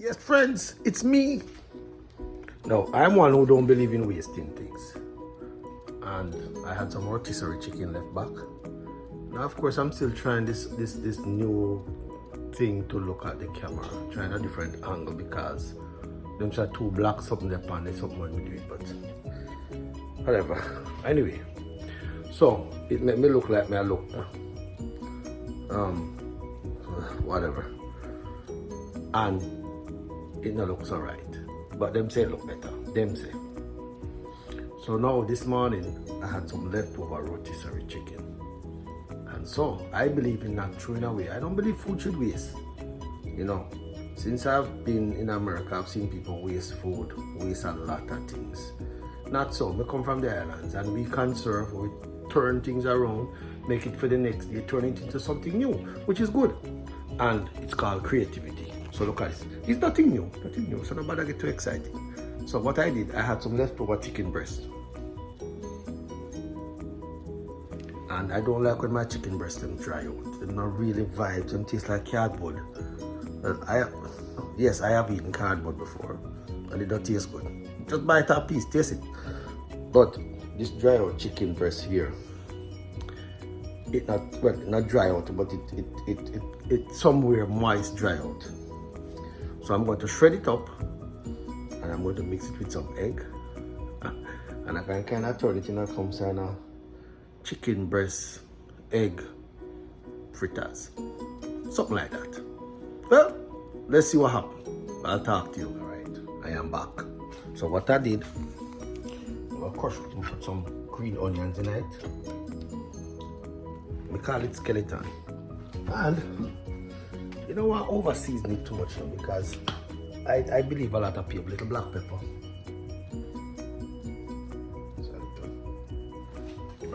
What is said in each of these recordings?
Yes, friends, it's me. No, I'm one who don't believe in wasting things. And I had some rotisserie chicken left back. Now, of course, I'm still trying this new thing to look at the camera, trying a different angle because them are too black something there upon it, something when we do it, but whatever. Anyway, so it made me look like me I look whatever, and it not looks alright, but them say it look better, them say. So now this morning I had some leftover rotisserie chicken, and so I believe in not throwing away. I don't believe food should waste. You know, since I've been in America, I've seen people waste food, waste a lot of things. Not so. We come from the islands and we conserve, we turn things around, make it for the next day, turn it into something new, which is good. And it's called creativity. So look guys, it's nothing new, so nobody get too excited. So what I did, I had some leftover chicken breast. And I don't like when my chicken breast them dry out. They're not really vibes, them taste like cardboard. Yes, I have eaten cardboard before and it don't taste good. Just bite a piece, taste it. But this dry out chicken breast here, it not dry out, but it somewhere moist dry out. So I'm going to shred it up and I'm going to mix it with some egg. And I can kind of turn it into some kind of chicken breast egg fritters. Something like that. Well, let's see what happens. I'll talk to you. Alright, I am back. So what I did, of course, we put some green onions in it. We call it skeleton. And you know what, over season it too much now because I believe a lot of people, little black pepper.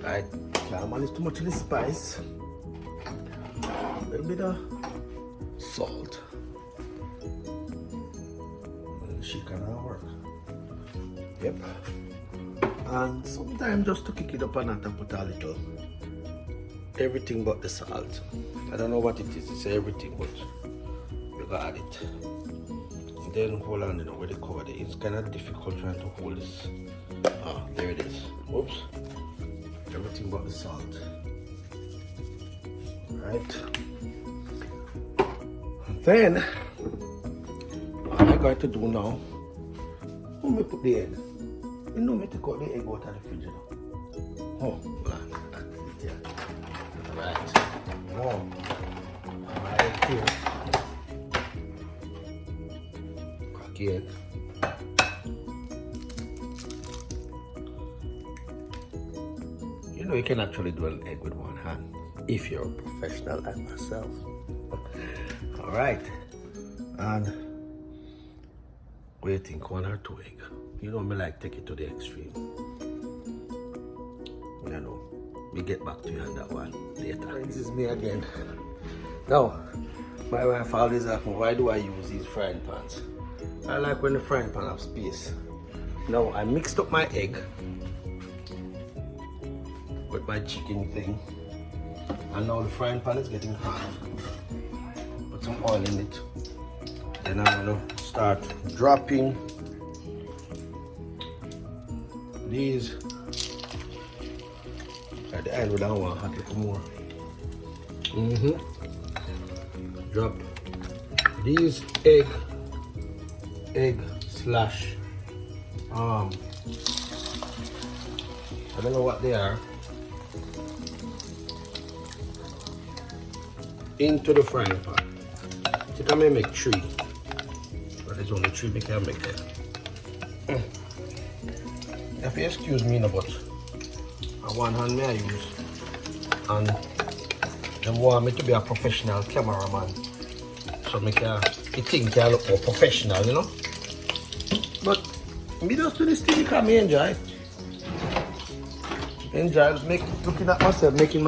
Right, can't manage too much of the spice. A little bit of salt. And she cannot work. Yep. And sometimes just to kick it up a notch and put a little everything but the salt. I don't know what it is, it's everything, but you gotta add it. And then hold on, you know, where the cover there. It's kind of difficult trying to hold this. Ah, there it is. Oops. Everything but the salt. Right. And then what I'm going to do now, let me put the egg. You know me to cut the egg out of the fridge now. Oh, man. Right. Oh. Right here. Crack the egg. You know you can actually do an egg with one hand if you're a professional like myself. Alright. And what do you think? 1 or 2 eggs? You know me like take it to the extreme. You know. We get back to you on that one later. Friends, it's me again. Now, my wife always asks me, why do I use these frying pans? I like when the frying pan have space. Now, I mixed up my egg with my chicken thing. And now the frying pan is getting hot. Put some oil in it. Then I'm gonna start dropping these. At the end, we don't want hot little more. Drop these egg slash I don't know what they are, into the frying pan. I think I may make 3, but there's only 3 we can make it. If you excuse me, no, but one hand may I use, and they want me to be a professional cameraman, so make the thing can look more professional, you know. But me just do this thing because me enjoy looking at myself, making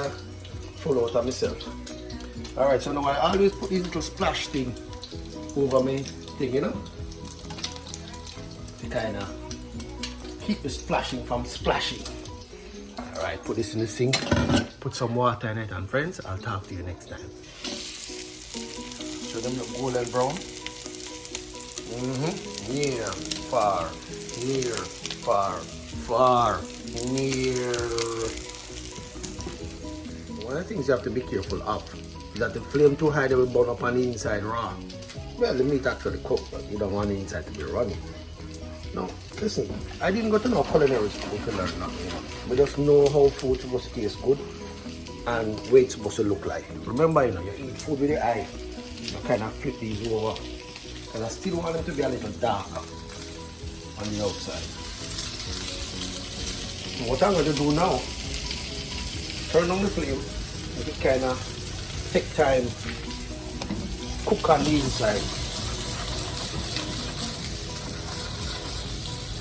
a full out of myself. Alright, so now I always put this little splash thing over my thing, you know, to kind of keep the splashing from splashing. Alright, put this in the sink, put some water in it, and friends, I'll talk to you next time. So them look golden brown. Near, far, near, far, far, near. One of the things you have to be careful of is that the flame too high, they will burn up on the inside raw. Well, the meat actually cooked, but you don't want the inside to be runny. No, listen, I didn't go to no culinary school to learn nothing. We just know how food is supposed to taste good and what it's supposed to look like. Remember, you eat food with the eye. You kind of flip these over. And I still want them to be a little darker on the outside. So what I'm going to do now, turn on the flame, make it kind of take time, cook on the inside.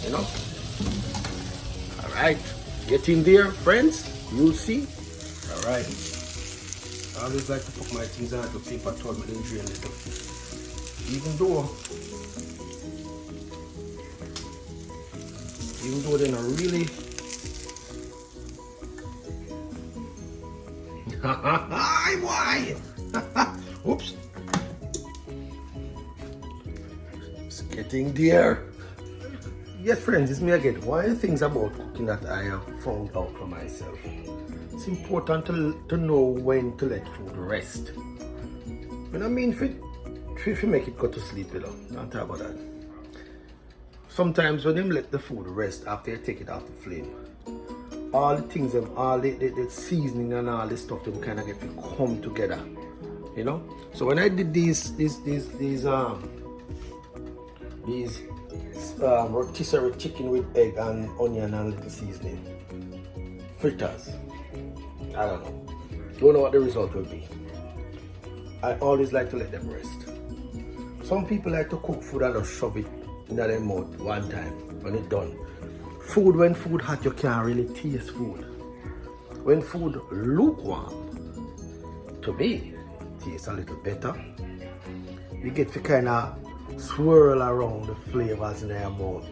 You know? Alright, get in there, friends, you'll see. Alright. I always like to put my things on to paper towel, but then drain it. Even though they're not really why? Oops. It's getting there. Yes, friends, it's me again. One of the things about cooking that I have found out for myself, it's important to know when to let food rest. When I mean if you make it go to sleep, don't talk about that. Sometimes when you let the food rest after you take it off the flame, all the things, all the seasoning and all this stuff, them kind of get to come together, you know. So when I did these rotisserie chicken with egg and onion and little seasoning, fritters, I don't know what the result will be. I always like to let them rest. Some people like to cook food and just shove it in their mouth one time when it's done. When food hot, you can't really taste food. When food lukewarm, to me, it tastes a little better. You get to kind of swirl around the flavors in your mouth.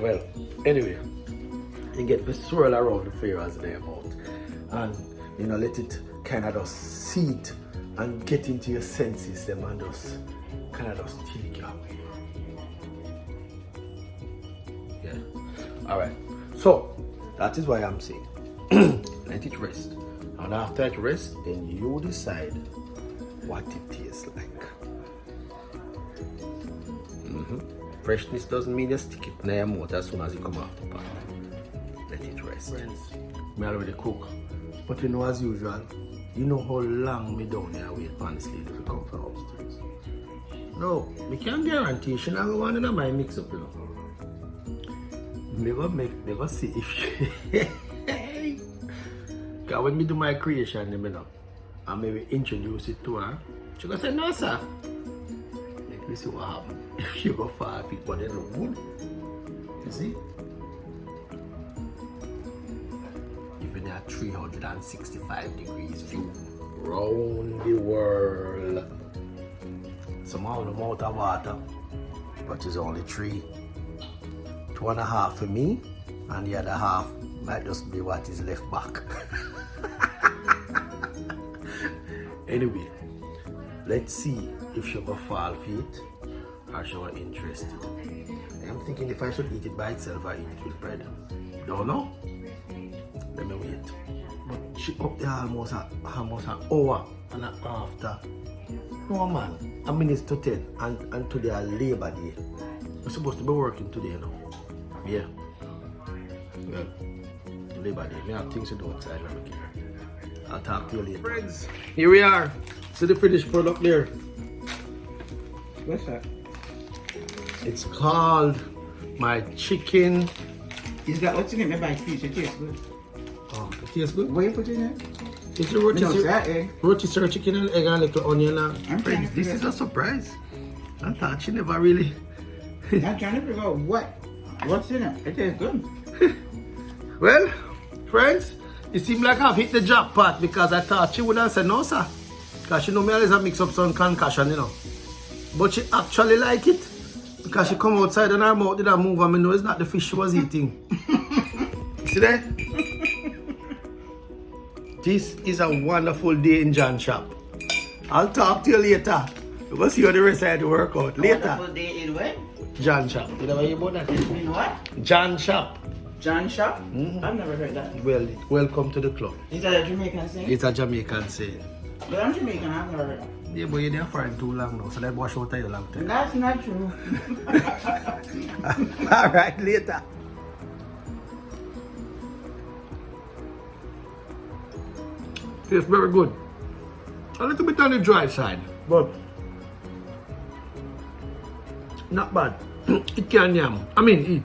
Well, anyway, you get to swirl around the flavors in your mouth. And, let it kind of just seat and get into your senses them and just kind of just take you away. Yeah. Alright. So that is why I'm saying let it rest. And after it rests, then you decide what it tastes like. Freshness doesn't mean you stick it in your mouth as soon as you come off the pot. Let it rest. Friends, I already cook. But as usual, you know how long me down here wait for this lady to come from upstairs. No, I can't guarantee she not going to my mix up, Never see if she because when me do my creation, and maybe introduce it to her, she gonna say, no sir. Let me see what happens. If she go far feet, but they look good. You see? Even at 365 degrees view round the world. Somehow the amount of water, but it's only 3. 2.5 for me, and the other half might just be what is left back. Anyway, let's see if she will fall for it or she will interested. I'm thinking if I should eat it by itself or eat it with bread. Don't know. Let me wait. But she up there almost an hour and a half after. No man, a minute to 10 and today a Labor Day. We're supposed to be working today now. Yeah. Well, Labor Day. We have things to do outside. I don't care. I'll talk to you later. Friends, here we are. See the finished product there. What's that? It's called my chicken. Is that what's in it? Maybe I fish. It tastes good. Oh, it tastes good? What you put in it? It's a rotisserie egg. chicken and egg and little onion. Friends, this is a surprise. I thought she never really. I'm trying to figure out what's in it. It tastes good. Well, friends, it seemed like I've hit the jackpot because I thought she wouldn't say no, sir. Because she know me always mix up some concussion, But she actually like it. Because she come outside and her mouth didn't move and I know it's not the fish she was eating. See there? This is a wonderful day in John shop. I'll talk to you later. We'll see how the rest of the workout later. Wonderful day in where? John Shop. You know where you bought that? In what? John Shop. John Shop? I've never heard that. Well, welcome to the club. Is that a Jamaican saying? It's a Jamaican saying. But I'm Jamaican, I've never heard that. Yeah, but you're there for too long now, so they wash out of you long time. That's not true. Alright, later. Tastes very good. A little bit on the dry side, but not bad. It can yam. I mean, eat.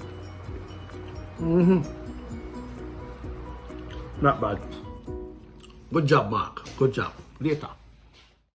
Not bad. Good job, Mark. Good job. Later.